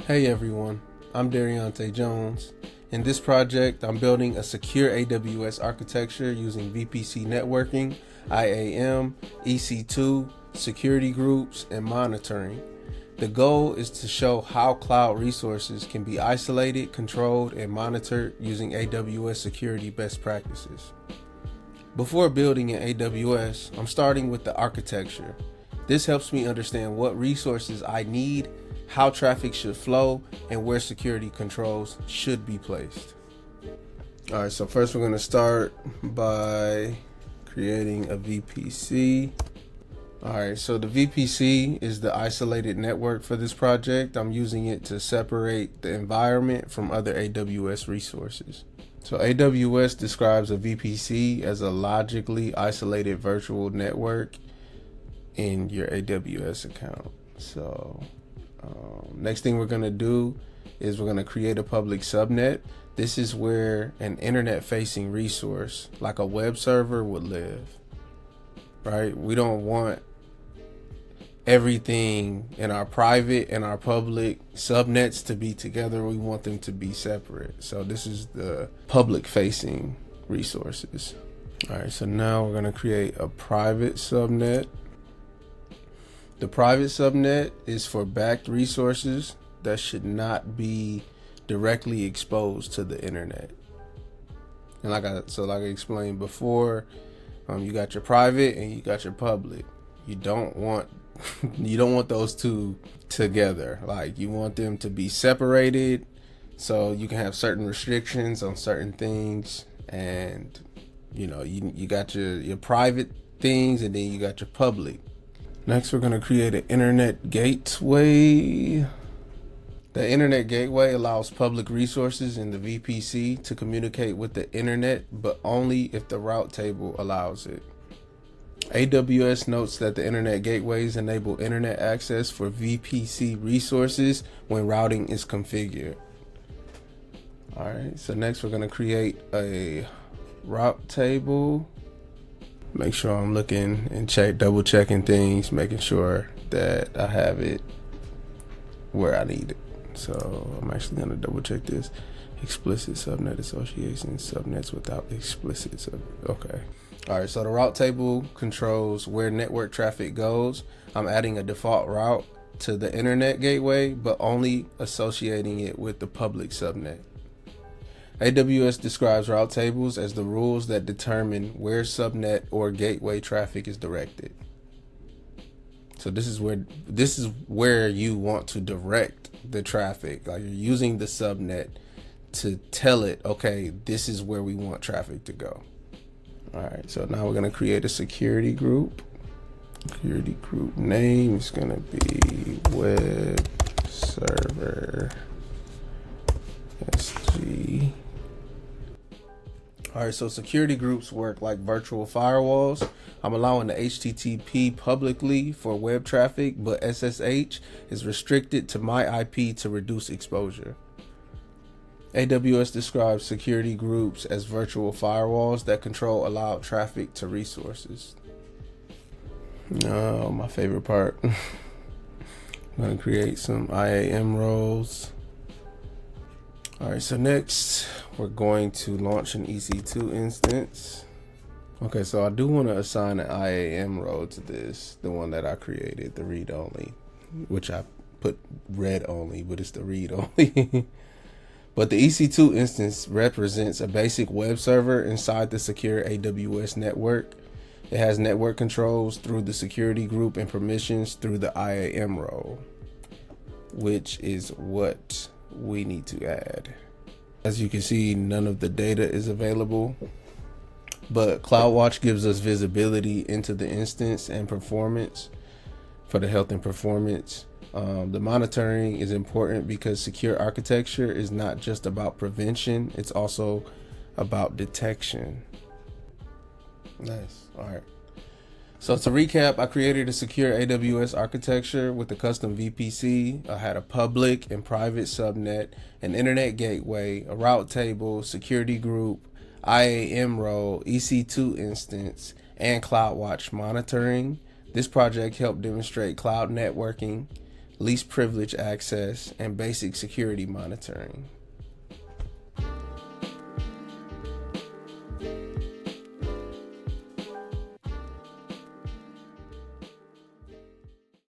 Hey everyone, I'm Darionte Jones. In this project, I'm building a secure AWS architecture using VPC networking, IAM, EC2, security groups, and monitoring. The goal is to show how cloud resources can be isolated, controlled, and monitored using AWS security best practices. Before building in AWS, I'm starting with the architecture. This helps me understand what resources I need, how traffic should flow, and where security controls should be placed. All right, so first we're going to start by creating a VPC. All right, so the VPC is the isolated network for this project. I'm using it to separate the environment from other AWS resources. So AWS describes a VPC as a logically isolated virtual network in your AWS account. So next thing we're going to do is we're going to create a public subnet. This is where an internet facing resource like a web server would live, right? We don't want everything in our private and our public subnets to be together. We want them to be separate. So this is the public facing resources. All right, so now we're going to create a private subnet. The private subnet is for backed resources that should not be directly exposed to the internet. And like I explained before, you got your private and you got your public. You don't want those two together. Like, you want them to be separated so you can have certain restrictions on certain things. And you got your private things, and then you got your public. Next, we're going to create an internet gateway. The internet gateway allows public resources in the VPC to communicate with the internet, but only if the route table allows it. AWS notes that the internet gateways enable internet access for VPC resources when routing is configured. All right, so next we're going to create a route table. Make sure I'm looking and double checking things, making sure that I have it where I need it. So I'm actually going to double check this. Explicit subnet association, subnets without explicit subnet. Okay. All right, so the route table controls where network traffic goes. I'm adding a default route to the internet gateway, but only associating it with the public subnet. AWS describes route tables as the rules that determine where subnet or gateway traffic is directed. So this is where you want to direct the traffic. Like, you're using the subnet to tell it, okay, this is where we want traffic to go. All right, so now we're going to create a security group. Security group name is going to be web server SG. All right, so security groups work like virtual firewalls. I'm allowing the HTTP publicly for web traffic, but SSH is restricted to my IP to reduce exposure. AWS describes security groups as virtual firewalls that control allowed traffic to resources. Oh, my favorite part. I'm going to create some IAM roles. All right, so next we're going to launch an EC2 instance. Okay, so I do want to assign an IAM role to this, the one that I created, the read only, which I put read only, but it's the read only. But the EC2 instance represents a basic web server inside the secure AWS network. It has network controls through the security group and permissions through the IAM role, which is what we need to add. As you can see, none of the data is available, but CloudWatch gives us visibility into the instance and performance for the health and performance. The monitoring is important because secure architecture is not just about prevention, it's also about detection. Nice. All right. So to recap, I created a secure AWS architecture with a custom VPC. I had a public and private subnet, an internet gateway, a route table, security group, IAM role, EC2 instance, and CloudWatch monitoring. This project helped demonstrate cloud networking, least privilege access, and basic security monitoring.